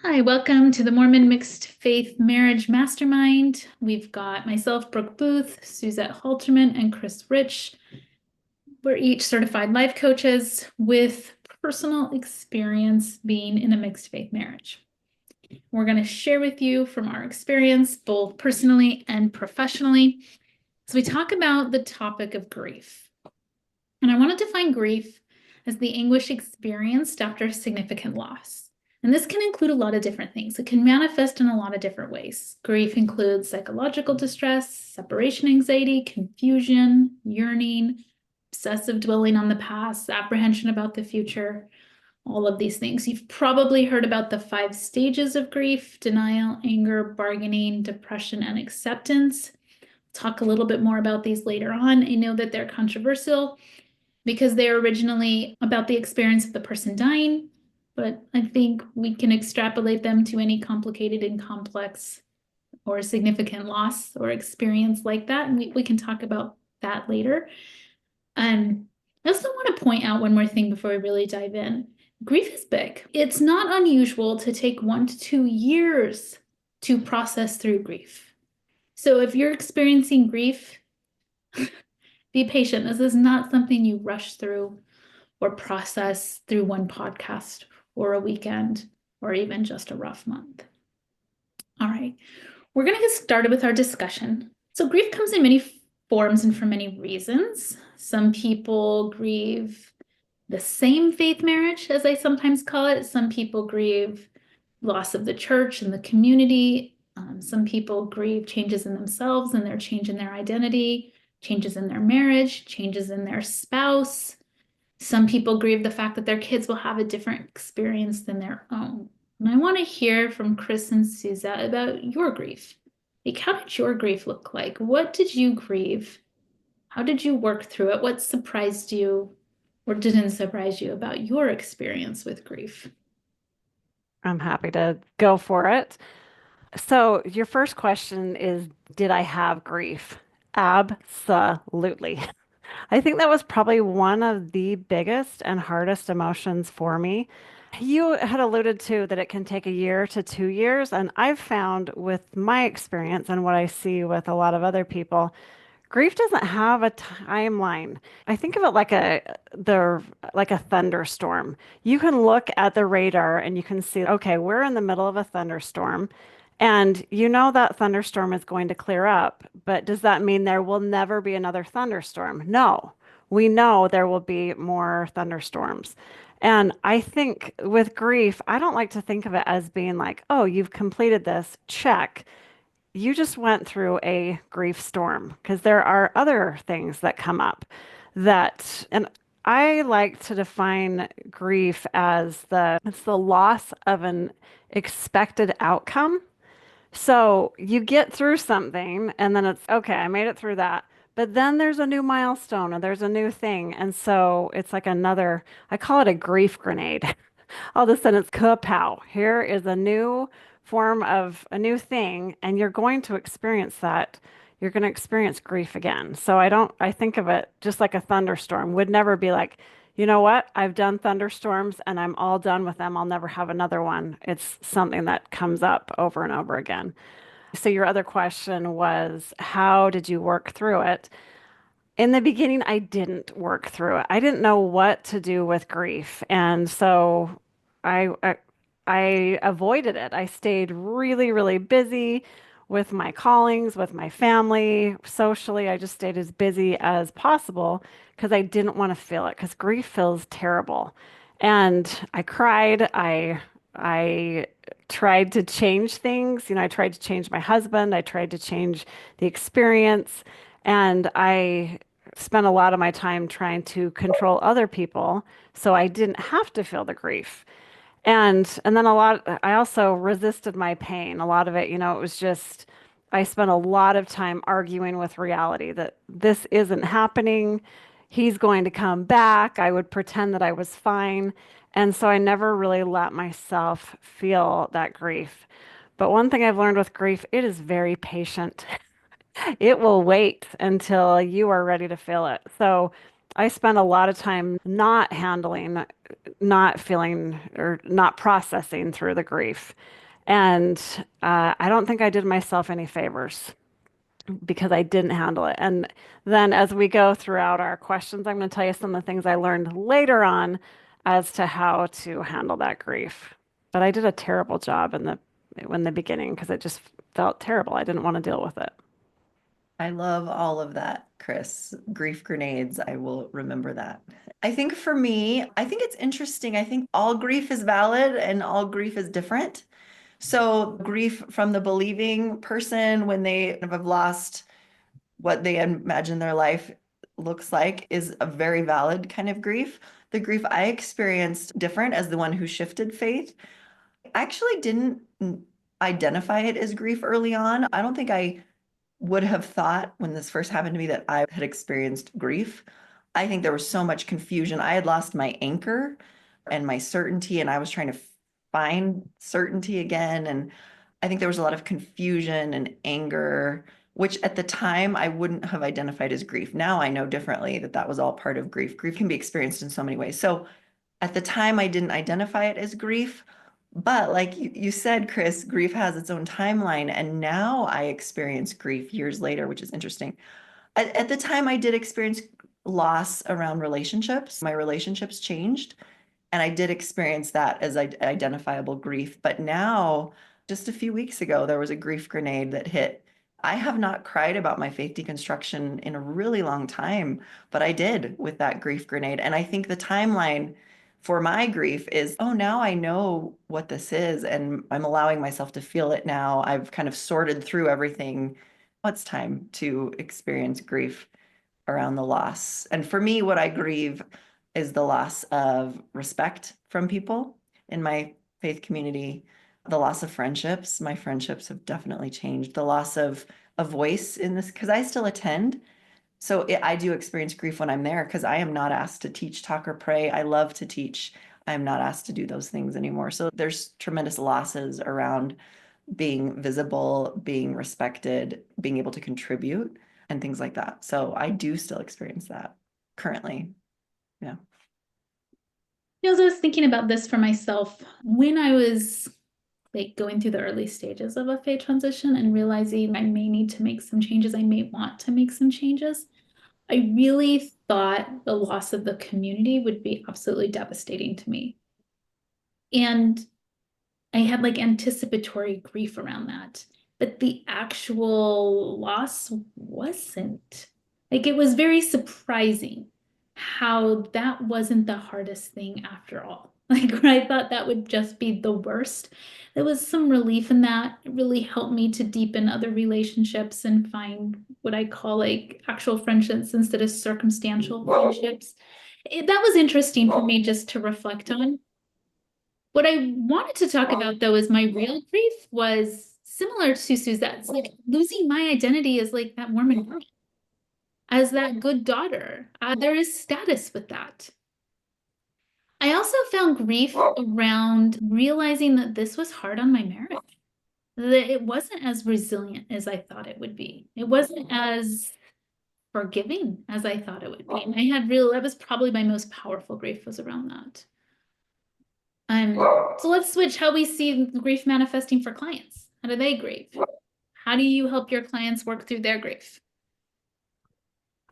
Hi, welcome to the Mormon Mixed Faith Marriage Mastermind. We've got myself, Brooke Booth, Suzette Halterman, and Chris Rich. We're each certified life coaches with personal experience being in a mixed faith marriage. We're going to share with you from our experience, both personally and professionally. So we talk about the topic of grief. And I want to define grief as the anguish experienced after a significant loss. And this can include a lot of different things. It can manifest in a lot of different ways. Grief includes psychological distress, separation anxiety, confusion, yearning, obsessive dwelling on the past, apprehension about the future, all of these things. You've probably heard about the 5 stages of grief: denial, anger, bargaining, depression, and acceptance. Talk a little bit more about these later on. I know that they're controversial because they are originally about the experience of the person dying, but I think we can extrapolate them to any complicated and complex or significant loss or experience like that. And we can talk about that later. I also want to point out one more thing before we really dive in. Grief is big. It's not unusual to take 1 to 2 years to process through grief. So if you're experiencing grief, be patient. This is not something you rush through or process through one podcast or a weekend or even just a rough month. All right, we're going to get started with our discussion. So grief comes in many forms and for many reasons. Some people grieve the same faith marriage, as I sometimes call it. Some people grieve loss of the church and the community. Some people grieve changes in themselves and their change in their identity, changes in their marriage, changes in their spouse. Some people grieve the fact that their kids will have a different experience than their own. And I want to hear from Chris and Suzette about your grief. Like, how did your grief look like? What did you grieve? How did you work through it? What surprised you or didn't surprise you about your experience with grief? I'm happy to go for it. So, your first question is, did I have grief? Absolutely. I think that was probably one of the biggest and hardest emotions for me. You had alluded to that it can take a year to 2 years, and I've found with my experience and what I see with a lot of other people, grief doesn't have a timeline. I think of it like a thunderstorm. You can look at the radar and you can see, okay, we're in the middle of a thunderstorm, and you know that thunderstorm is going to clear up, but does that mean there will never be another thunderstorm? No. We know there will be more thunderstorms. And I think with grief, I don't like to think of it as being like, oh, you've completed this, check. You just went through a grief storm because there are other things that come up and I like to define grief as it's the loss of an expected outcome. So you get through something and then it's okay, I made it through that. But then there's a new milestone or there's a new thing. And so it's like I call it a grief grenade. All of a sudden it's kapow. Here is a new form of a new thing, and you're going to experience that. You're going to experience grief again. So I think of it just like a thunderstorm. Would never be like, you know what? I've done thunderstorms and I'm all done with them. I'll never have another one. It's something that comes up over and over again. So your other question was, how did you work through it? In the beginning, I didn't work through it. I didn't know what to do with grief. And so I, I I avoided it. I stayed really, really busy with my callings, with my family, socially. I just stayed as busy as possible because I didn't want to feel it because grief feels terrible. And I cried. I tried to change things. I tried to change my husband. I tried to change the experience. And I spent a lot of my time trying to control other people so I didn't have to feel the grief. And then I also resisted my pain. A lot of it, it was just I spent a lot of time arguing with reality that this isn't happening. He's going to come back. I would pretend that I was fine. And so I never really let myself feel that grief. But one thing I've learned with grief, it is very patient. It will wait until you are ready to feel it. So I spent a lot of time not handling, not feeling, or not processing through the grief. And I don't think I did myself any favors because I didn't handle it. And then as we go throughout our questions, I'm going to tell you some of the things I learned later on as to how to handle that grief. But I did a terrible job in the beginning because it just felt terrible. I didn't want to deal with it. I love all of that, Chris. Grief grenades, I will remember that. I think for me, I think it's interesting. I think all grief is valid and all grief is different. So, grief from the believing person when they have lost what they imagine their life looks like is a very valid kind of grief. The grief I experienced different as the one who shifted faith. I actually didn't identify it as grief early on. I don't think I would have thought when this first happened to me that I had experienced grief. I think there was so much confusion. I had lost my anchor and my certainty, and I was trying to find certainty again. And I think there was a lot of confusion and anger, which at the time I wouldn't have identified as grief. Now I know differently that that was all part of grief. Grief can be experienced in so many ways. So at the time, I didn't identify it as grief. But like you said, Chris, grief has its own timeline. And now I experience grief years later, which is interesting. At the time, I did experience loss around relationships. My relationships changed. And I did experience that as identifiable grief. But now, just a few weeks ago, there was a grief grenade that hit. I have not cried about my faith deconstruction in a really long time, but I did with that grief grenade. And I think the timeline for my grief is, oh, now I know what this is, and I'm allowing myself to feel it now. I've kind of sorted through everything. It's time to experience grief around the loss. And for me, what I grieve is the loss of respect from people in my faith community, the loss of friendships. My friendships have definitely changed. The loss of a voice in this, because I still attend. So I do experience grief when I'm there because I am not asked to teach, talk, or pray. I love to teach. I'm not asked to do those things anymore. So there's tremendous losses around being visible, being respected, being able to contribute, and things like that. So I do still experience that currently. Yeah. I was thinking about this for myself when I was like going through the early stages of a faith transition and realizing I may need to make some changes. I may want to make some changes. I really thought the loss of the community would be absolutely devastating to me. And I had like anticipatory grief around that. But the actual loss wasn't. Like it was very surprising how that wasn't the hardest thing after all. Like where I thought that would just be the worst. There was some relief in that. It really helped me to deepen other relationships and find what I call like actual friendships instead of circumstantial friendships. That was interesting for me just to reflect on. What I wanted to talk about though is my real grief was similar to Suzette's, like losing my identity as like that Mormon girl, as that good daughter. There is status with that. I also found grief around realizing that this was hard on my marriage, that it wasn't as resilient as I thought it would be. It wasn't as forgiving as I thought it would be. And that was probably my most powerful grief was around that. So let's switch how we see grief manifesting for clients. How do they grieve? How do you help your clients work through their grief?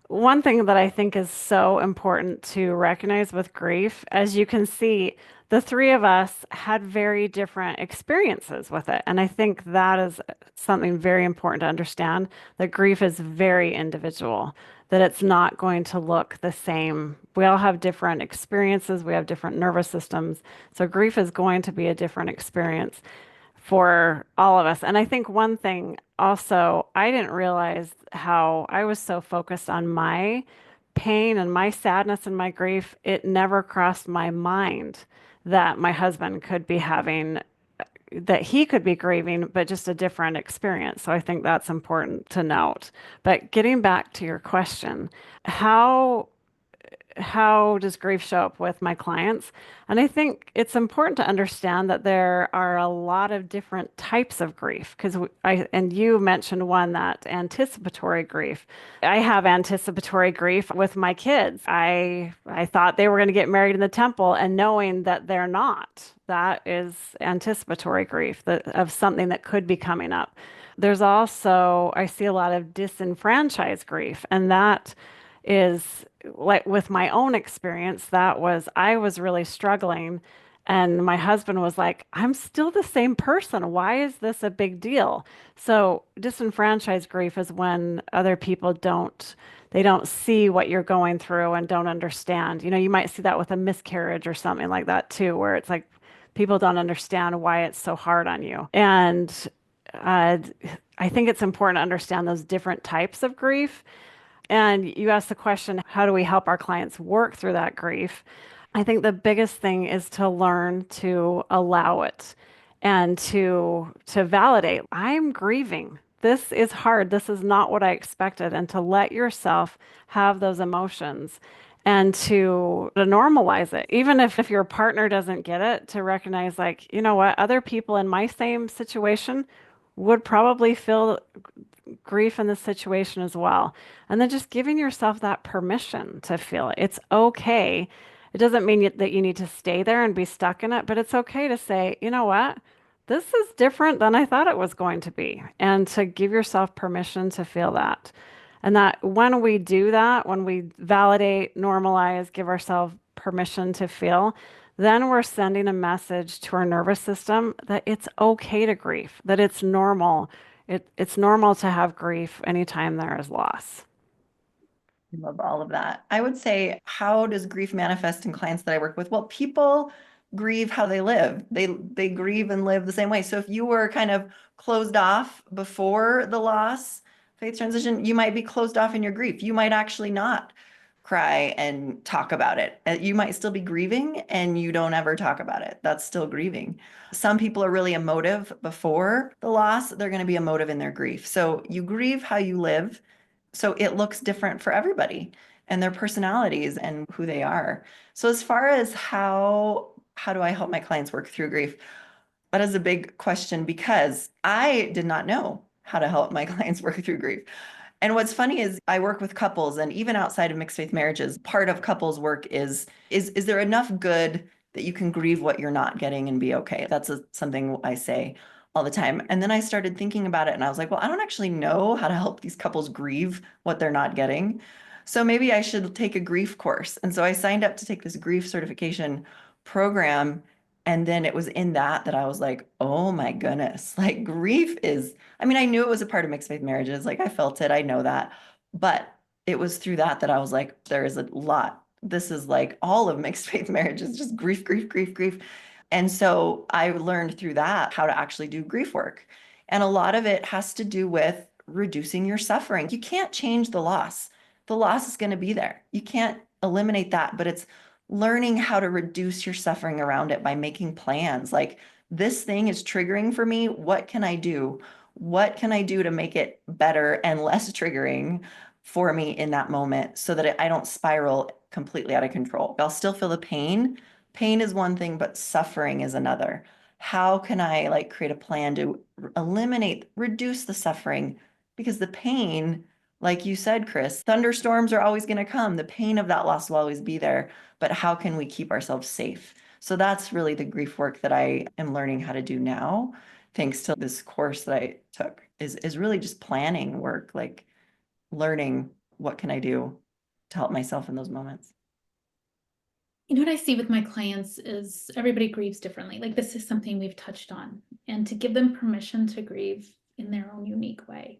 One thing that I think is so important to recognize with grief, as you can see, the three of us had very different experiences with it. And I think that is something very important to understand that grief is very individual, that it's not going to look the same. We all have different experiences, we have different nervous systems. So grief is going to be a different experience for all of us. And I think one thing also, I didn't realize how I was so focused on my pain and my sadness and my grief. It never crossed my mind that my husband could be having, that he could be grieving, but just a different experience. So I think that's important to note. But getting back to your question, how how does grief show up with my clients? And I think it's important to understand that there are a lot of different types of grief because and you mentioned one, that anticipatory grief. I have anticipatory grief with my kids. I thought they were going to get married in the temple and knowing that they're not. That is anticipatory grief of something that could be coming up. There's also, I see a lot of disenfranchised grief, and that is like with my own experience, I was really struggling. And my husband was like, I'm still the same person. Why is this a big deal? So disenfranchised grief is when other people they don't see what you're going through and don't understand. You might see that with a miscarriage or something like that too, where it's like people don't understand why it's so hard on you. And uh, I think it's important to understand those different types of grief. And you asked the question, how do we help our clients work through that grief? I think the biggest thing is to learn to allow it and to validate. I'm grieving. This is hard. This is not what I expected. And to let yourself have those emotions and to normalize it. Even if your partner doesn't get it, to recognize, like, you know what, other people in my same situation would probably feel grief in this situation as well. And then just giving yourself that permission to feel it. It's okay. It doesn't mean that you need to stay there and be stuck in it, but it's okay to say, you know what? This is different than I thought it was going to be. And to give yourself permission to feel that. And that when we do that, when we validate, normalize, give ourselves permission to feel, then we're sending a message to our nervous system that it's okay to grieve, that it's normal. It's normal to have grief anytime there is loss. I love all of that. I would say, how does grief manifest in clients that I work with? Well, people grieve how they live. They grieve and live the same way. So if you were kind of closed off before the loss, faith transition, you might be closed off in your grief. You might actually not cry and talk about it. You might still be grieving and you don't ever talk about it. That's still grieving. Some people are really emotive before the loss. They're going to be emotive in their grief. So you grieve how you live. So it looks different for everybody and their personalities and who they are. So as far as how do I help my clients work through grief? That is a big question because I did not know how to help my clients work through grief. And what's funny is I work with couples, and even outside of mixed faith marriages, part of couples work is there enough good that you can grieve what you're not getting and be okay? That's something I say all the time. And then I started thinking about it and I was like, well, I don't actually know how to help these couples grieve what they're not getting. So maybe I should take a grief course. And so I signed up to take this grief certification program. And then it was in that I was like, oh my goodness, like grief is, I mean, I knew it was a part of mixed faith marriages. Like I felt it, I know that. But it was through that I was like, there is a lot. This is like all of mixed faith marriages, just grief, grief, grief, grief. And so I learned through that how to actually do grief work. And a lot of it has to do with reducing your suffering. You can't change the loss. The loss is going to be there. You can't eliminate that, but it's learning how to reduce your suffering around it by making plans. Like, this thing is triggering for me. What can I do? What can I do to make it better and less triggering for me in that moment so that I don't spiral completely out of control? I'll still feel the pain. Pain is one thing, but suffering is another. How can I like create a plan to eliminate, reduce the suffering? Because the pain, like you said, Chris, thunderstorms are always going to come. The pain of that loss will always be there. But how can we keep ourselves safe? So that's really the grief work that I am learning how to do now, thanks to this course that I took, is really just planning work, like learning what can I do to help myself in those moments. You know what I see with my clients is everybody grieves differently. Like, this is something we've touched on, and to give them permission to grieve in their own unique way.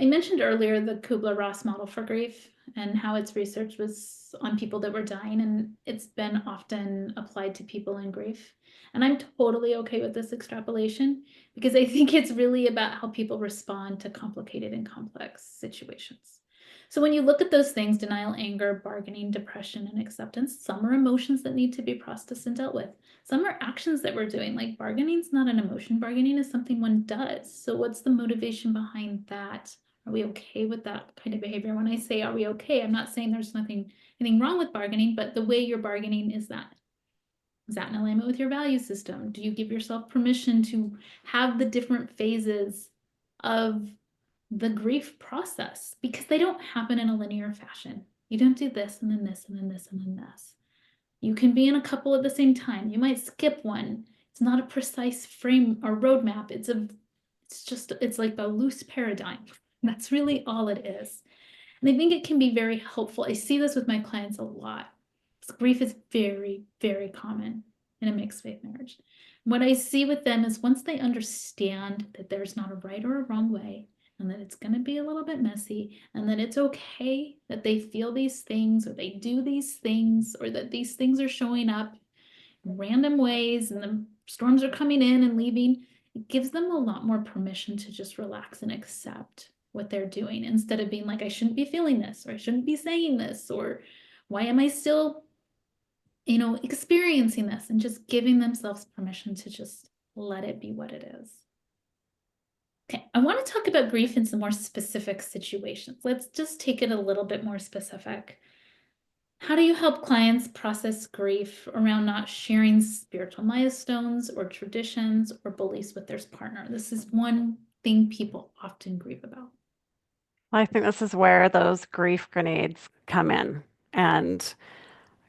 I mentioned earlier the Kubler-Ross model for grief and how its research was on people that were dying, and it's been often applied to people in grief. And I'm totally okay with this extrapolation because I think it's really about how people respond to complicated and complex situations. So when you look at those things, denial, anger, bargaining, depression, and acceptance, some are emotions that need to be processed and dealt with. Some are actions that we're doing, like bargaining is not an emotion. Bargaining is something one does. So what's the motivation behind that? Are we okay with that kind of behavior? When I say, are we okay? I'm not saying there's nothing anything wrong with bargaining, but the way you're bargaining is that in alignment with your value system? Do you give yourself permission to have the different phases of the grief process? Because they don't happen in a linear fashion. You don't do this and then this and then this and then this. You can be in a couple at the same time. You might skip one. It's not a precise frame or roadmap. It's like a loose paradigm. That's really all it is. And I think it can be very helpful. I see this with my clients a lot. Grief is very, very common in a mixed faith marriage. What I see with them is once they understand that there's not a right or a wrong way, and that it's going to be a little bit messy, and that it's okay that they feel these things, or they do these things, or that these things are showing up in random ways, and the storms are coming in and leaving, it gives them a lot more permission to just relax and accept what they're doing, instead of being like, I shouldn't be feeling this, or I shouldn't be saying this, or why am I still, experiencing this, and just giving themselves permission to just let it be what it is. Okay, I want to talk about grief in some more specific situations. Let's just take it a little bit more specific. How do you help clients process grief around not sharing spiritual milestones or traditions or beliefs with their partner? This is one thing people often grieve about. I think this is where those grief grenades come in. And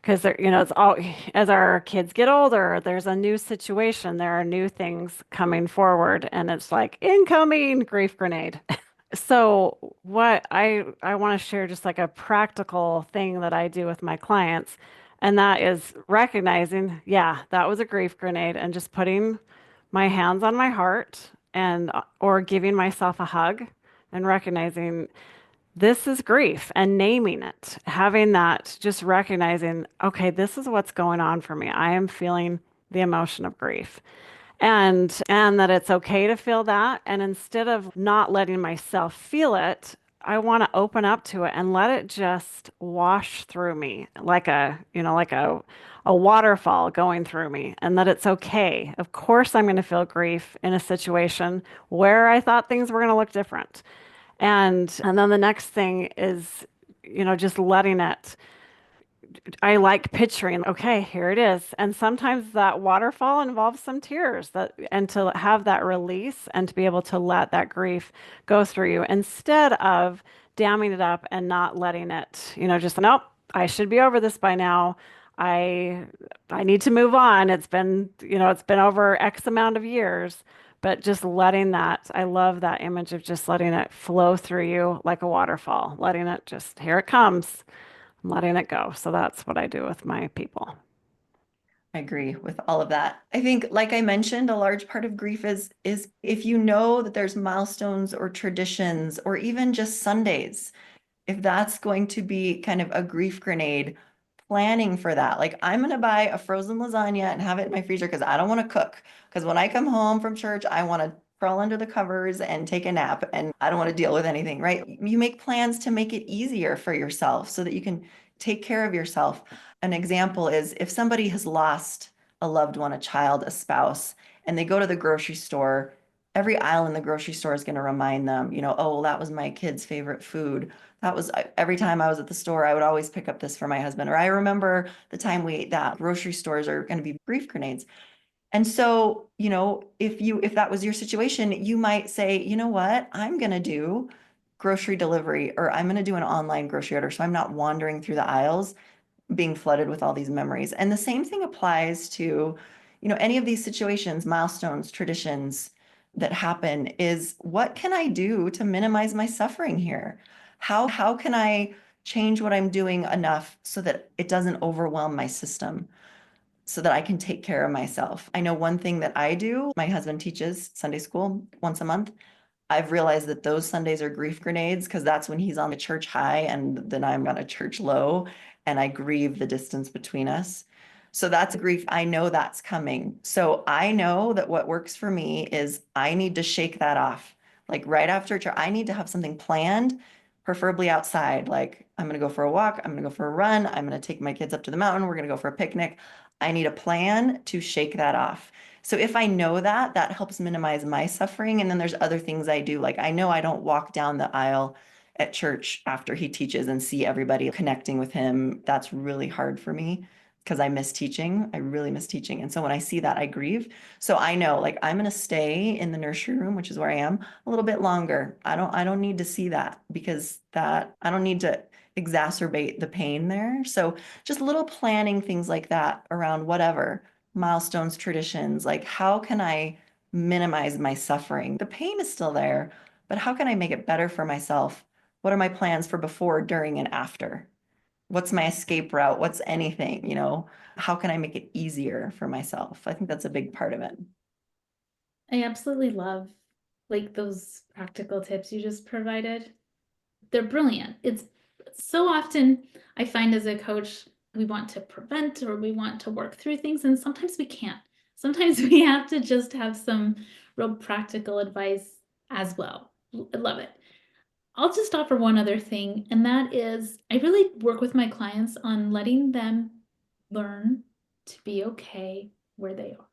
because they're, it's all, as our kids get older, there's a new situation, there are new things coming forward, and it's like incoming grief grenade. So what I want to share, just like a practical thing that I do with my clients, and that is recognizing, yeah, that was a grief grenade, and just putting my hands on my heart and or giving myself a hug and recognizing this is grief and naming it, having that, just recognizing, okay, this is what's going on for me. I am feeling the emotion of grief. And that it's okay to feel that. And instead of not letting myself feel it, I want to open up to it and let it just wash through me like a waterfall going through me, and that it's okay. Of course, I'm going to feel grief in a situation where I thought things were going to look different. And then the next thing is, just letting it. I like picturing, okay, here it is. And sometimes that waterfall involves some tears, and to have that release and to be able to let that grief go through you instead of damming it up and not letting it, just nope, I should be over this by now. I need to move on. It's been over X amount of years, but just letting that, I love that image of just letting it flow through you like a waterfall, letting it just, here it comes, letting it go. So that's what I do with my people. I agree with all of that. I think, like I mentioned, a large part of grief is if you know that there's milestones or traditions or even just Sundays, if that's going to be kind of a grief grenade, planning for that. Like, I'm going to buy a frozen lasagna and have it in my freezer because I don't want to cook. Because when I come home from church, I want to crawl under the covers and take a nap, and I don't want to deal with anything, right? You make plans to make it easier for yourself so that you can take care of yourself. An example is if somebody has lost a loved one, a child, a spouse, and they go to the grocery store, every aisle in the grocery store is going to remind them, oh, well, that was my kid's favorite food. That was every time I was at the store, I would always pick up this for my husband. Or I remember the time we ate that. Grocery stores are going to be grief grenades. And so, if that was your situation, you might say, you know what, I'm going to do grocery delivery, or I'm going to do an online grocery order. So I'm not wandering through the aisles being flooded with all these memories. And the same thing applies to, any of these situations, milestones, traditions that happen, is what can I do to minimize my suffering here? How can I change what I'm doing enough so that it doesn't overwhelm my system, so that I can take care of myself? I know one thing that I do, my husband teaches Sunday school once a month. I've realized that those Sundays are grief grenades because that's when he's on a church high and then I'm on a church low, and I grieve the distance between us. So that's a grief. I know that's coming. So I know that what works for me is I need to shake that off. Like right after church, I need to have something planned, preferably outside. Like, I'm going to go for a walk. I'm going to go for a run. I'm going to take my kids up to the mountain. We're going to go for a picnic. I need a plan to shake that off. So if I know that helps minimize my suffering. And then there's other things I do. Like, I know I don't walk down the aisle at church after he teaches and see everybody connecting with him. That's really hard for me because I miss teaching. I really miss teaching. And so when I see that, I grieve. So I know, like, I'm going to stay in the nursery room, which is where I am, a little bit longer. I don't need to see that, because that I don't need to exacerbate the pain there. So just little planning things like that around whatever milestones, traditions, like how can I minimize my suffering? The pain is still there, but how can I make it better for myself? What are my plans for before, during, and after? What's my escape route? What's anything, How can I make it easier for myself? I think that's a big part of it. I absolutely love like those practical tips you just provided. They're brilliant. It's so often I find as a coach, we want to prevent or we want to work through things, and sometimes we can't. Sometimes we have to just have some real practical advice as well. I love it. I'll just offer one other thing, and that is I really work with my clients on letting them learn to be okay where they are.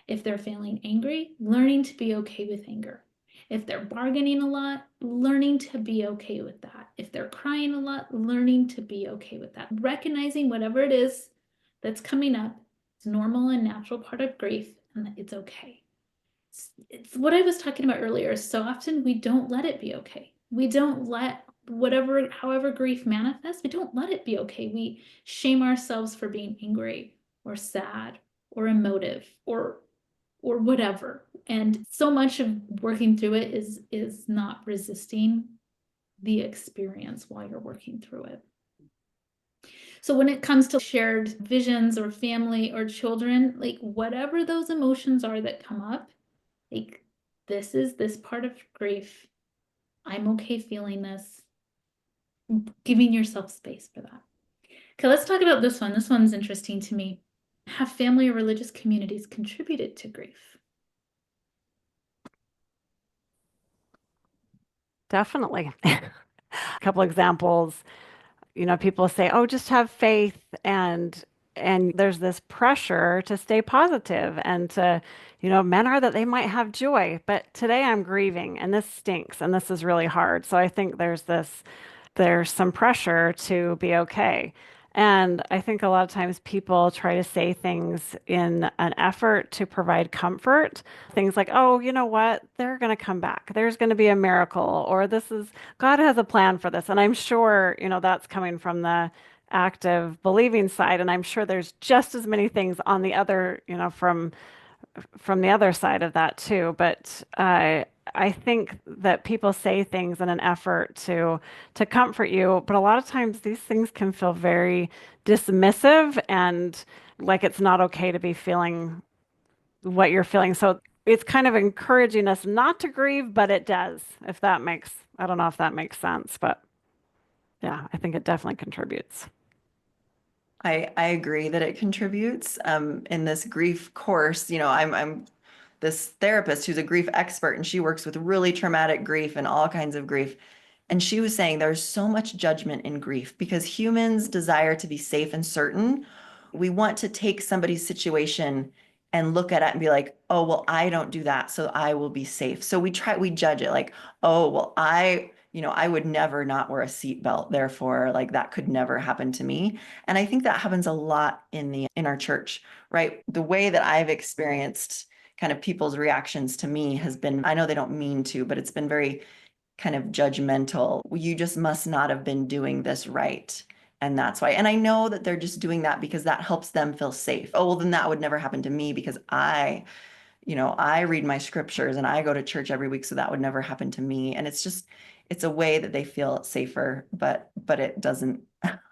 If they're feeling angry, learning to be okay with anger. If they're bargaining a lot, learning to be okay with that. If they're crying a lot, learning to be okay with that. Recognizing whatever it is that's coming up, it's normal and natural part of grief, and that it's okay. It's what I was talking about earlier. So often we don't let it be okay. We don't let however grief manifests, we don't let it be okay. We shame ourselves for being angry or sad or emotive or whatever. And so much of working through it is not resisting the experience while you're working through it. So when it comes to shared visions or family or children, like whatever those emotions are that come up, like this is this part of grief. I'm okay feeling this. Giving yourself space for that. Okay, let's talk about this one. This one's interesting to me. Have family or religious communities contributed to grief? Definitely. A couple examples. People say, "Oh, just have faith," and there's this pressure to stay positive and to, men are that they might have joy, but today I'm grieving and this stinks and this is really hard. So I think there's some pressure to be okay. And I think a lot of times people try to say things in an effort to provide comfort. Things like, oh, you know what? They're going to come back. There's going to be a miracle, or God has a plan for this. And I'm sure, that's coming from the active believing side. And I'm sure there's just as many things on the other, from the other side of that too. But I think that people say things in an effort to comfort you, but a lot of times these things can feel very dismissive and like it's not okay to be feeling what you're feeling. So it's kind of encouraging us not to grieve, but it does, I don't know if that makes sense, but yeah, I think it definitely contributes. I agree that it contributes. In this grief course, I'm this therapist who's a grief expert, and she works with really traumatic grief and all kinds of grief. And she was saying there's so much judgment in grief because humans desire to be safe and certain. We want to take somebody's situation and look at it and be like, oh, well, I don't do that, so I will be safe. So we judge it like, oh, well, I would never not wear a seatbelt. Therefore, like that could never happen to me. And I think that happens a lot in our church, right? The way that I've experienced kind of people's reactions to me has been, I know they don't mean to, but it's been very kind of judgmental. You just must not have been doing this right. And that's why. And I know that they're just doing that because that helps them feel safe. Oh, well, then that would never happen to me because I read my scriptures and I go to church every week, so that would never happen to me. And it's a way that they feel safer, but it doesn't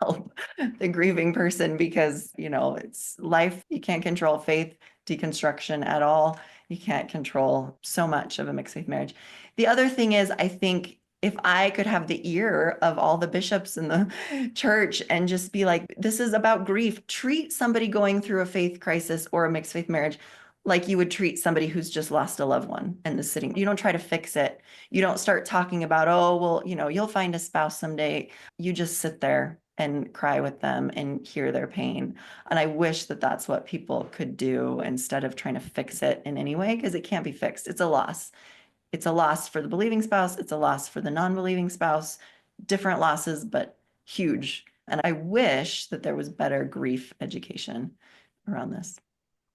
help the grieving person because, it's life. You can't control faith deconstruction at all. You can't control so much of a mixed faith marriage. The other thing is, I think if I could have the ear of all the bishops in the church and just be like, this is about grief, treat somebody going through a faith crisis or a mixed faith marriage like you would treat somebody who's just lost a loved one and is sitting. You don't try to fix it. You don't start talking about, oh, well, you'll find a spouse someday. You just sit there and cry with them and hear their pain. And I wish that that's what people could do instead of trying to fix it in any way, because it can't be fixed. It's a loss. It's a loss for the believing spouse. It's a loss for the non-believing spouse. different losses, but huge. And I wish that there was better grief education around this.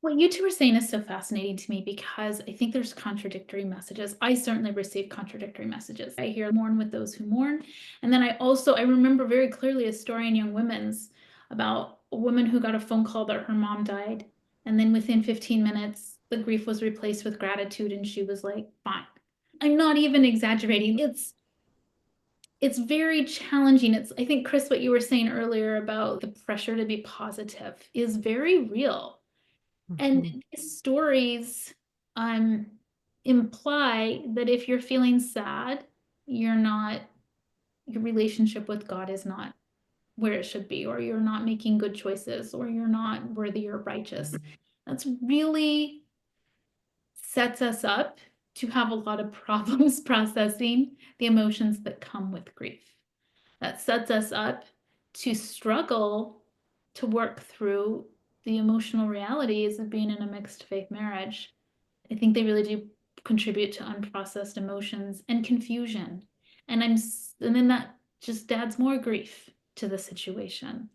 What you two are saying is so fascinating to me because I think there's contradictory messages. I certainly receive contradictory messages. I hear mourn with those who mourn. And then I remember very clearly a story in Young Women's about a woman who got a phone call that her mom died. And then within 15 minutes, the grief was replaced with gratitude and she was like, fine. I'm not even exaggerating. It's very challenging. I think, Chris, what you were saying earlier about the pressure to be positive is very real. And these stories imply that if you're feeling sad, your relationship with God is not where it should be, or you're not making good choices, or you're not worthy or righteous. That's really sets us up to have a lot of problems processing the emotions that come with grief. That sets us up to struggle to work through the emotional realities of being in a mixed faith marriage. I think they really do contribute to unprocessed emotions and confusion. And then that just adds more grief to the situation.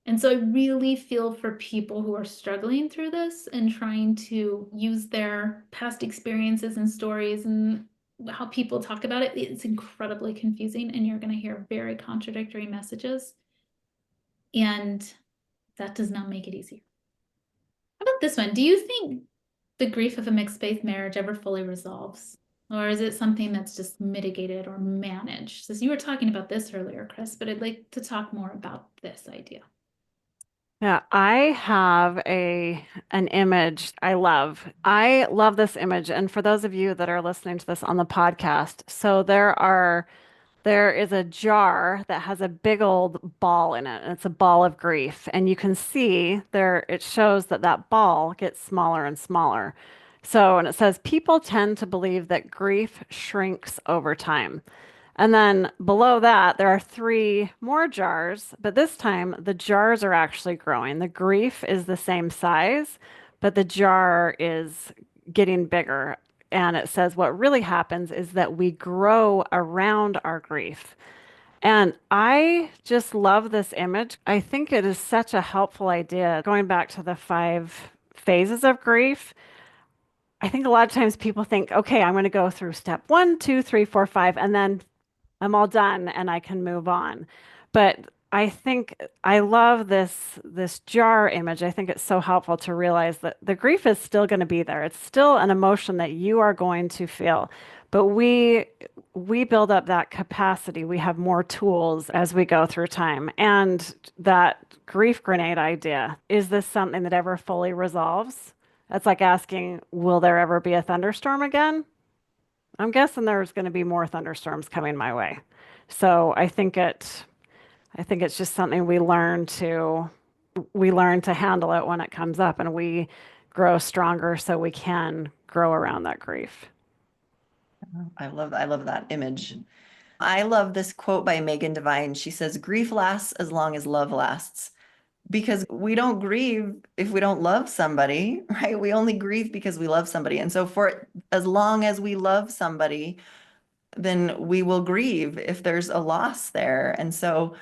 And so I really feel for people who are struggling through this and trying to use their past experiences and stories and how people talk about it. It's incredibly confusing, and you're going to hear very contradictory messages. And that does not make it easier. How about this one? Do you think the grief of a mixed faith marriage ever fully resolves? Or is it something that's just mitigated or managed? Since you were talking about this earlier, Chris, but I'd like to talk more about this idea. Yeah, I have an image I love. I love this image. And for those of you that are listening to this on the podcast, so there is a jar that has a big old ball in it, and it's a ball of grief. And you can see there, it shows that that ball gets smaller and smaller. So, and it says people tend to believe that grief shrinks over time. And then below that, there are three more jars, but this time the jars are actually growing. The grief is the same size, but the jar is getting bigger. And it says what really happens is that we grow around our grief. And I just love this image. I think it is such a helpful idea. Going back to the 5 phases of grief, I think a lot of times people think, okay, I'm going to go through step 1, 2, 3, 4, 5, and then I'm all done and I can move on. But I think I love this jar image. I think it's so helpful to realize that the grief is still going to be there. It's still an emotion that you are going to feel. But we build up that capacity. We have more tools as we go through time. And that grief grenade idea, is this something that ever fully resolves? That's like asking, will there ever be a thunderstorm again? I'm guessing there's going to be more thunderstorms coming my way. So I think it's just something we learn to handle it when it comes up, and we grow stronger so we can grow around that grief. I love that image. I love this quote by Megan Devine. She says, grief lasts as long as love lasts. Because we don't grieve if we don't love somebody, right? We only grieve because we love somebody. And so for as long as we love somebody, then we will grieve if there's a loss there. And so,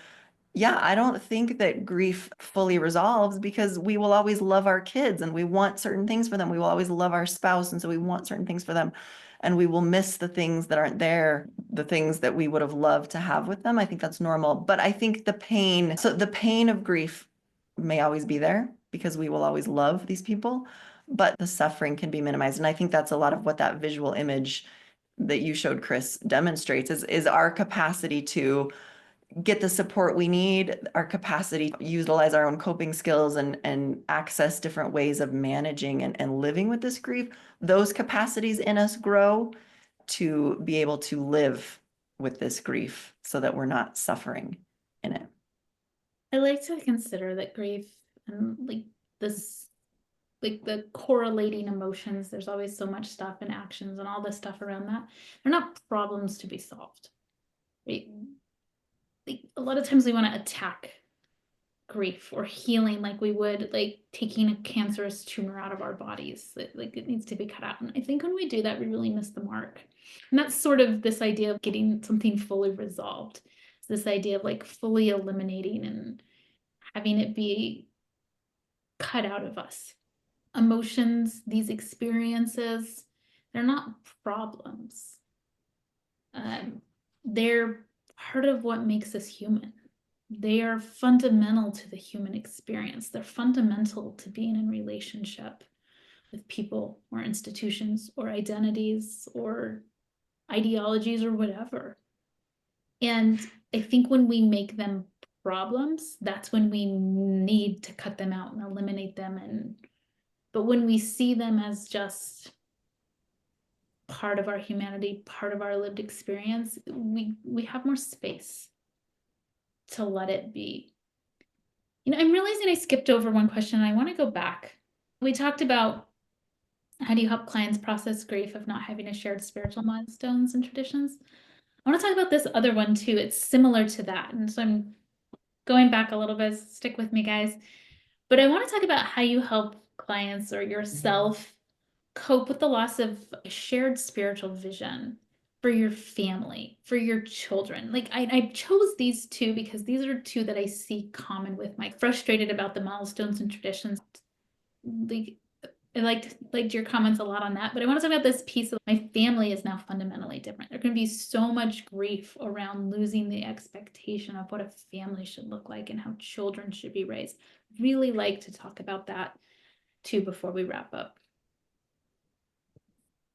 yeah, I don't think that grief fully resolves because we will always love our kids and we want certain things for them. We will always love our spouse. And so we want certain things for them. And we will miss the things that aren't there, the things that we would have loved to have with them. I think that's normal. But I think the pain of grief may always be there because we will always love these people, but the suffering can be minimized. And I think that's a lot of what that visual image that you showed, Chris, demonstrates is our capacity to get the support we need, our capacity to utilize our own coping skills and access different ways of managing and living with this grief. Those capacities in us grow to be able to live with this grief so that we're not suffering in it. I like to consider that grief and the correlating emotions, there's always so much stuff and actions and all this stuff around that. They're not problems to be solved. Right? A lot of times we want to attack grief or healing like we would like taking a cancerous tumor out of our bodies. Like it needs to be cut out. And I think when we do that, we really miss the mark. And that's sort of this idea of getting something fully resolved. this idea of like fully eliminating and having it be cut out of us. Emotions, these experiences, they're not problems. They're part of what makes us human. They are fundamental to the human experience. They're fundamental to being in relationship with people or institutions or identities or ideologies or whatever. And I think when we make them problems, that's when we need to cut them out and eliminate them. But when we see them as just part of our humanity, part of our lived experience, we have more space to let it be. I'm realizing I skipped over one question and I want to go back. We talked about how do you help clients process grief of not having a shared spiritual milestones and traditions. I want to talk about this other one too. It's similar to that. And so I'm going back a little bit. Stick with me, guys. But I want to talk about how you help clients or yourself cope with the loss of a shared spiritual vision for your family, for your children. Like I chose these two because these are two that I see common with my frustrated about the milestones and traditions. Like I liked your comments a lot on that, but I want to talk about this piece of my family is now fundamentally different. There can be so much grief around losing the expectation of what a family should look like and how children should be raised. Really like to talk about that too before we wrap up.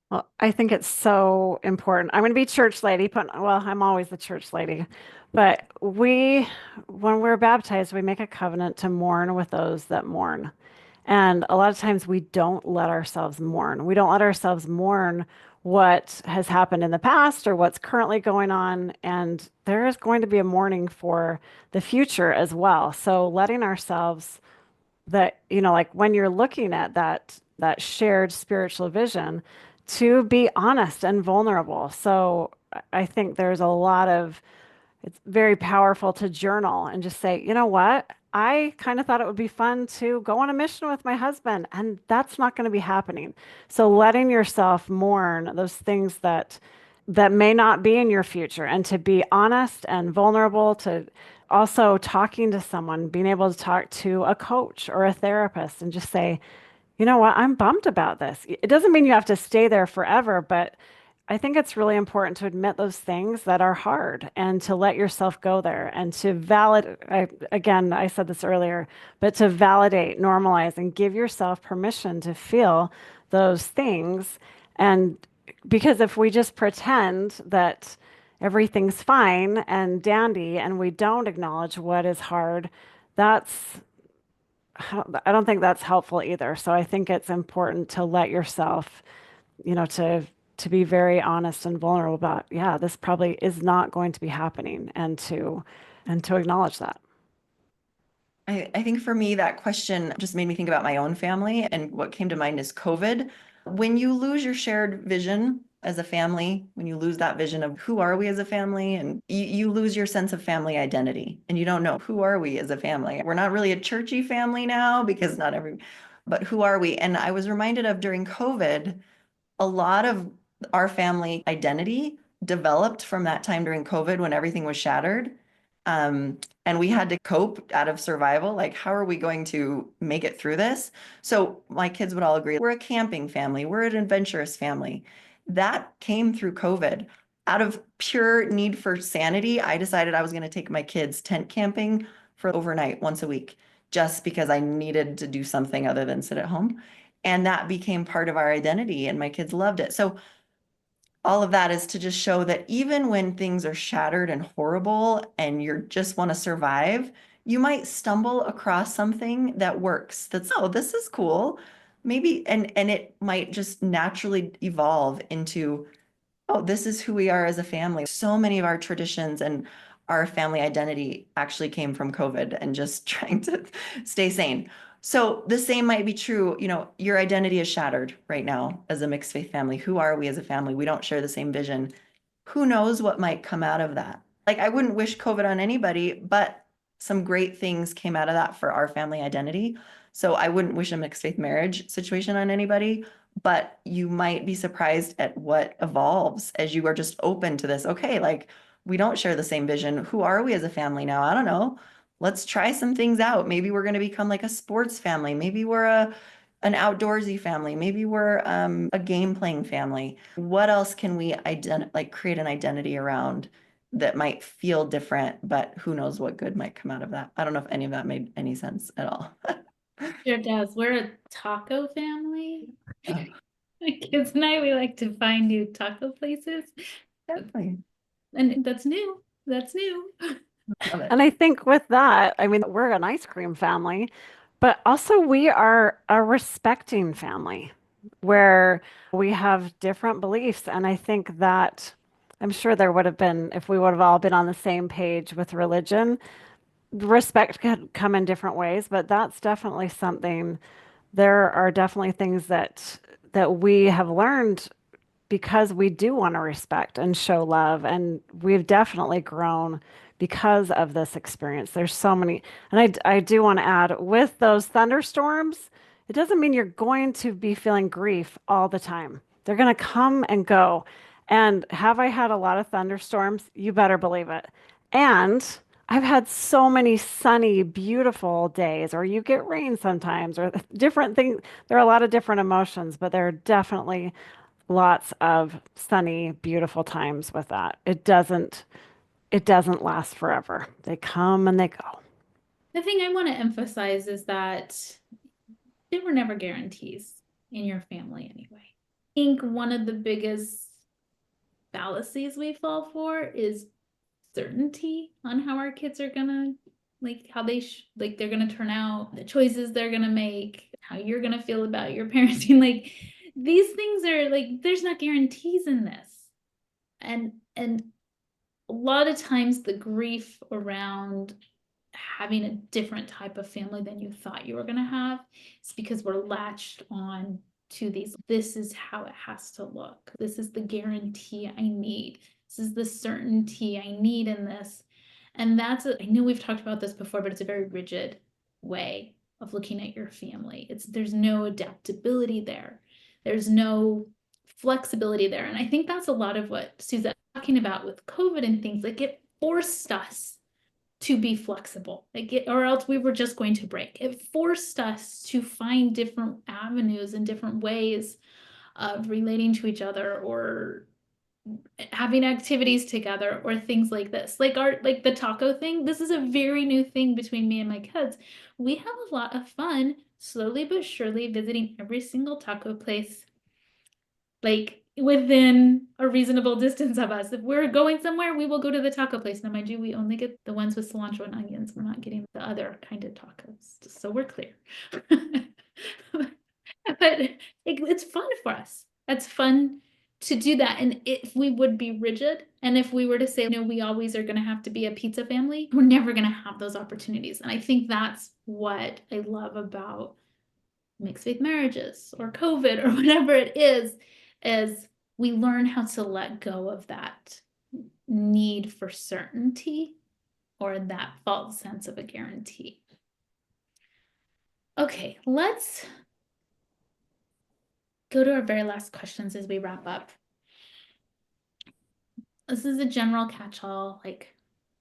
Well, I think it's so important. I'm going to be church lady, but well, I'm always the church lady. But when we're baptized, we make a covenant to mourn with those that mourn. And a lot of times we don't let ourselves mourn. We don't let ourselves mourn what has happened in the past or what's currently going on. And there is going to be a mourning for the future as well. So letting ourselves that, like when you're looking at that shared spiritual vision, to be honest and vulnerable. So I think there's it's very powerful to journal and just say, you know what? I kind of thought it would be fun to go on a mission with my husband, and that's not going to be happening. So letting yourself mourn those things that may not be in your future, and to be honest and vulnerable, to also talking to someone, being able to talk to a coach or a therapist and just say, you know what, I'm bummed about this. It doesn't mean you have to stay there forever, but I think it's really important to admit those things that are hard and to let yourself go there and to again, I said this earlier, but to validate, normalize, and give yourself permission to feel those things. And because if we just pretend that everything's fine and dandy and we don't acknowledge what is hard, I don't think that's helpful either. So I think it's important to let yourself, to be very honest and vulnerable about, yeah, this probably is not going to be happening, and to acknowledge that. I think for me, that question just made me think about my own family. And what came to mind is COVID. When you lose your shared vision as a family, when you lose that vision of who are we as a family, and you lose your sense of family identity, and you don't know who are we as a family. We're not really a churchy family now because but who are we? And I was reminded of during COVID, a lot of our family identity developed from that time during COVID when everything was shattered. And we had to cope out of survival. Like, how are we going to make it through this? So my kids would all agree, we're a camping family, we're an adventurous family. That came through COVID. Out of pure need for sanity, I decided I was going to take my kids tent camping for overnight once a week, just because I needed to do something other than sit at home. And that became part of our identity, and my kids loved it. So all of that is to just show that even when things are shattered and horrible and you just want to survive, you might stumble across something that works. Oh, this is cool. Maybe, and it might just naturally evolve into, oh, this is who we are as a family. So many of our traditions and our family identity actually came from COVID and just trying to stay sane. So the same might be true. Your identity is shattered right now as a mixed faith family. Who are we as a family? We don't share the same vision. Who knows what might come out of that? Like, I wouldn't wish COVID on anybody, but some great things came out of that for our family identity. So I wouldn't wish a mixed faith marriage situation on anybody, but you might be surprised at what evolves as you are just open to this. Okay, like, we don't share the same vision. Who are we as a family now? I don't know. Let's try some things out. Maybe we're going to become like a sports family. Maybe we're an outdoorsy family. Maybe we're a game playing family. What else can we create an identity around that might feel different, but who knows what good might come out of that? I don't know if any of that made any sense at all. Sure does. We're a taco family. Oh, My kids and I, we like to find new taco places. definitely. And that's new. That's new. Love it. And I think with that, I mean, we're an ice cream family, but also we are a respecting family where we have different beliefs. And I think that I'm sure there would have been, if we would have all been on the same page with religion, respect could come in different ways, but that's definitely something. There are definitely things that we have learned because we do want to respect and show love. And we've definitely grown because of this experience. There's so many. And I do want to add with those thunderstorms, it doesn't mean you're going to be feeling grief all the time. They're going to come and go. And have I had a lot of thunderstorms? You better believe it. And I've had so many sunny, beautiful days, or you get rain sometimes, or different things. There are a lot of different emotions, but there are definitely lots of sunny, beautiful times with that. It doesn't last forever. They come and they go. The thing I want to emphasize is that there were never guarantees in your family anyway. I think one of the biggest fallacies we fall for is certainty on how our kids are gonna like how they're gonna turn out, the choices they're gonna make, how you're gonna feel about your parenting. Like these things are like there's not guarantees in this. And a lot of times the grief around having a different type of family than you thought you were going to have is because we're latched on to these. This is how it has to look. This is the guarantee I need. This is the certainty I need in this. And I know we've talked about this before, but it's a very rigid way of looking at your family. There's no adaptability there. There's no flexibility there. And I think that's a lot of what Suzette was talking about with COVID and things. Like it forced us to be flexible, or else we were just going to break. It forced us to find different avenues and different ways of relating to each other or having activities together or things like this. Like the taco thing. This is a very new thing between me and my kids. We have a lot of fun, slowly but surely visiting every single taco place, like within a reasonable distance of us. If we're going somewhere, we will go to the taco place. Now, mind you, we only get the ones with cilantro and onions. We're not getting the other kind of tacos, just so we're clear. But it's fun for us. It's fun to do that. And if we would be rigid, and if we were to say, no, we always are going to have to be a pizza family, we're never going to have those opportunities. And I think that's what I love about mixed faith marriages or COVID or whatever it is we learn how to let go of that need for certainty or that false sense of a guarantee. Okay, let's go to our very last questions as we wrap up. This is a general catch-all, like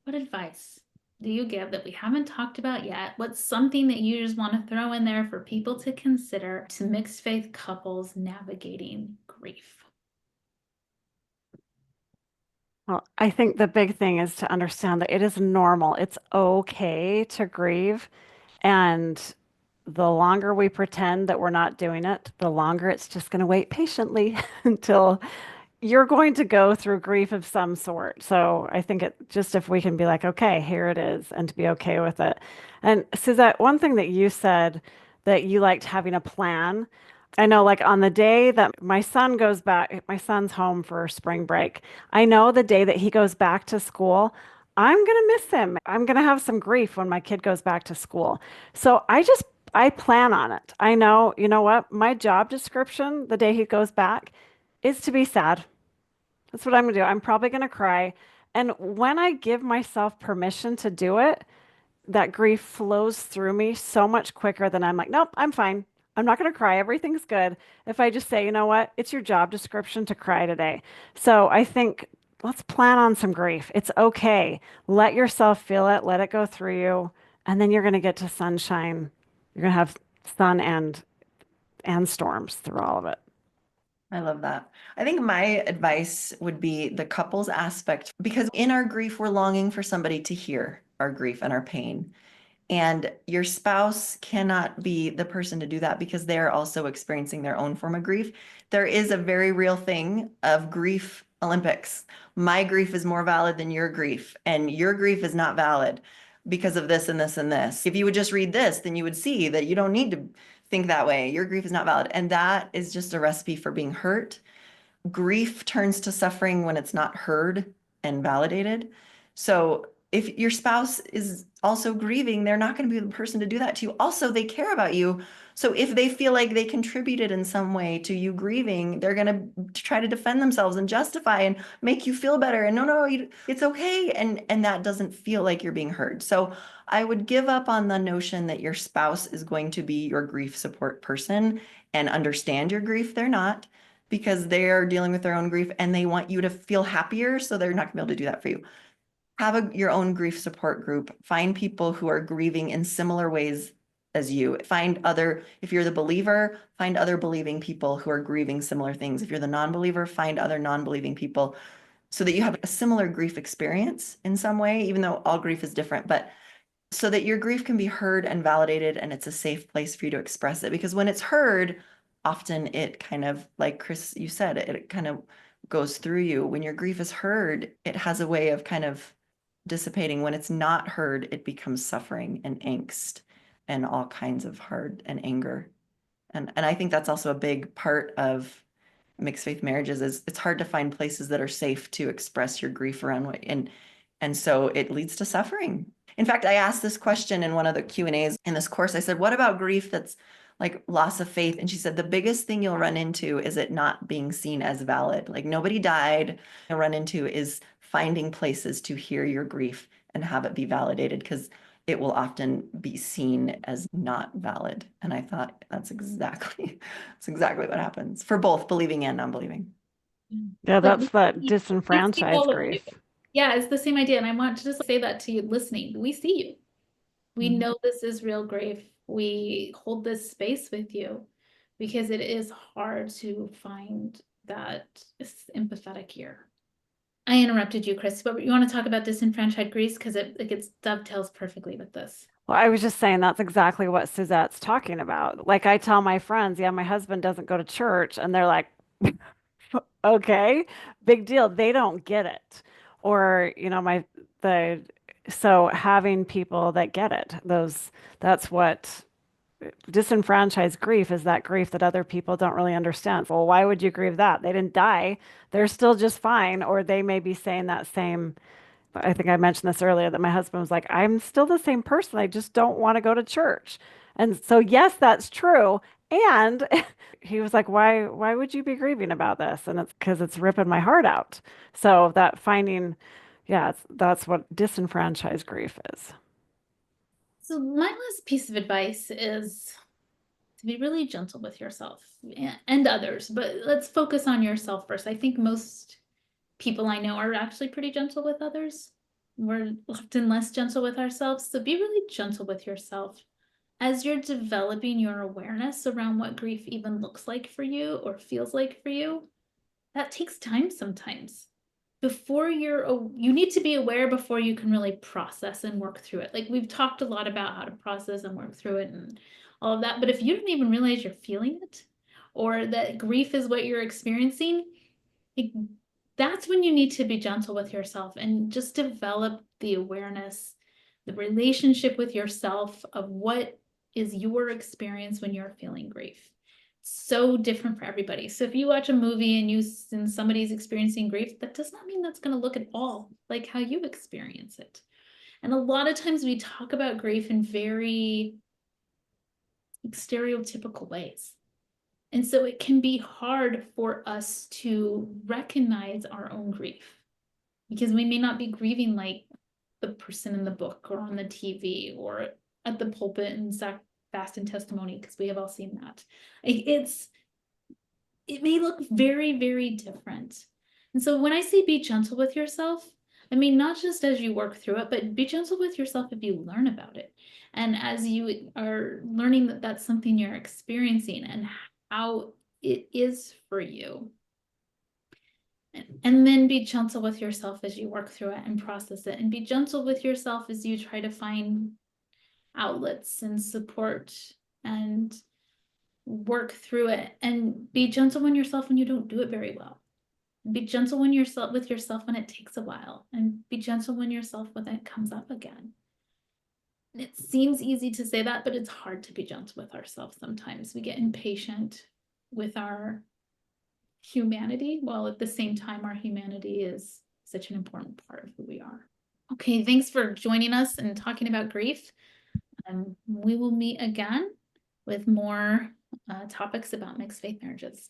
what advice do you give that we haven't talked about yet? What's something that you just want to throw in there for people to consider to mixed faith couples navigating grief? Well, I think the big thing is to understand that it is normal. It's okay to grieve. And the longer we pretend that we're not doing it, the longer it's just going to wait patiently until you're going to go through grief of some sort. So I think if we can be like, okay, here it is, and to be okay with it. And Suzette, one thing that you said that you liked having a plan. I know, like on the day that my son goes back, my son's home for spring break. I know the day that he goes back to school, I'm going to miss him. I'm going to have some grief when my kid goes back to school. So I plan on it. I know, you know what? My job description the day he goes back is to be sad. That's what I'm going to do. I'm probably going to cry. And when I give myself permission to do it, that grief flows through me so much quicker than I'm like, nope, I'm fine. I'm not going to cry. Everything's good. If I just say, you know what, it's your job description to cry today. So I think let's plan on some grief. It's okay. Let yourself feel it, let it go through you, and then you're going to get to sunshine. You're going to have sun and storms through all of it. I love that. I think my advice would be the couples aspect, because in our grief, we're longing for somebody to hear our grief and our pain. And your spouse cannot be the person to do that because they're also experiencing their own form of grief. There is a very real thing of grief Olympics. My grief is more valid than your grief, and your grief is not valid because of this and this and this. If you would just read this, then you would see that you don't need to think that way. Your grief is not valid. And that is just a recipe for being hurt. Grief turns to suffering when it's not heard and validated. So if your spouse is also grieving, they're not going to be the person to do that to you. Also, they care about you. So if they feel like they contributed in some way to you grieving, they're going to try to defend themselves and justify and make you feel better. And no, it's okay. And that doesn't feel like you're being heard. So I would give up on the notion that your spouse is going to be your grief support person and understand your grief. They're not, because they're dealing with their own grief and they want you to feel happier. So they're not gonna be able to do that for you. Have your own grief support group. Find people who are grieving in similar ways as you. If you're the believer, find other believing people who are grieving similar things. If you're the non-believer, find other non-believing people so that you have a similar grief experience in some way, even though all grief is different, but so that your grief can be heard and validated and it's a safe place for you to express it. Because when it's heard, often it kind of, like Chris, you said, it kind of goes through you. When your grief is heard, it has a way of kind of dissipating. When it's not heard, it becomes suffering and angst and all kinds of hard and anger. And I think that's also a big part of mixed faith marriages is it's hard to find places that are safe to express your grief around and so it leads to suffering. In fact, I asked this question in one of the Q&As in this course. I said, what about grief that's like loss of faith? And she said, the biggest thing you'll run into is it not being seen as valid. Like nobody died. You'll run into is finding places to hear your grief and have it be validated, because it will often be seen as not valid. And I thought that's exactly what happens for both believing and non-believing. Yeah, Like, that's that we see disenfranchised all of you. grief. Yeah, it's the same idea. And I want to just say that to you listening. We see you. We know this is real grief. We hold this space with you because it is hard to find that empathetic ear. I interrupted you, Chris, but you want to talk about disenfranchised grief because it dovetails perfectly with this. Well, I was just saying that's exactly what Suzette's talking about. Like I tell my friends, yeah, my husband doesn't go to church, and they're like, okay, big deal. They don't get it. Or, so having people that get it, that's what disenfranchised grief is, that grief that other people don't really understand. Well, why would you grieve that? They didn't die. They're still just fine. Or they may be saying that same, I think I mentioned this earlier, that my husband was like, I'm still the same person. I just don't want to go to church. And so, yes, that's true. And he was like, why would you be grieving about this? And it's because it's ripping my heart out. So that finding, yeah, that's what disenfranchised grief is. So my last piece of advice is to be really gentle with yourself and others, but let's focus on yourself first. I think most people I know are actually pretty gentle with others. We're often less gentle with ourselves. So be really gentle with yourself as you're developing your awareness around what grief even looks like for you or feels like for you. That takes time sometimes. You need to be aware before you can really process and work through it. Like we've talked a lot about how to process and work through it and all of that. But if you don't even realize you're feeling it or that grief is what you're experiencing, that's when you need to be gentle with yourself and just develop the awareness, the relationship with yourself of what is your experience when you're feeling grief. So different for everybody. So if you watch a movie and somebody's experiencing grief, that does not mean that's going to look at all like how you experience it. And a lot of times we talk about grief in very stereotypical ways. And so it can be hard for us to recognize our own grief because we may not be grieving like the person in the book or on the TV or at the pulpit and fast and testimony, because we have all seen that. It may look very, very different. And so when I say be gentle with yourself, I mean, not just as you work through it, but be gentle with yourself if you learn about it. And as you are learning that that's something you're experiencing and how it is for you. And then be gentle with yourself as you work through it and process it. And be gentle with yourself as you try to find outlets and support and work through it. And be gentle on yourself when you don't do it very well. Be gentle when with yourself when it takes a while, and be gentle when yourself when it comes up again. It seems easy to say that, but it's hard to be gentle with ourselves sometimes. We get impatient with our humanity, while at the same time our humanity is such an important part of who we are. Okay, thanks for joining us and talking about grief. We will meet again with more topics about mixed faith marriages.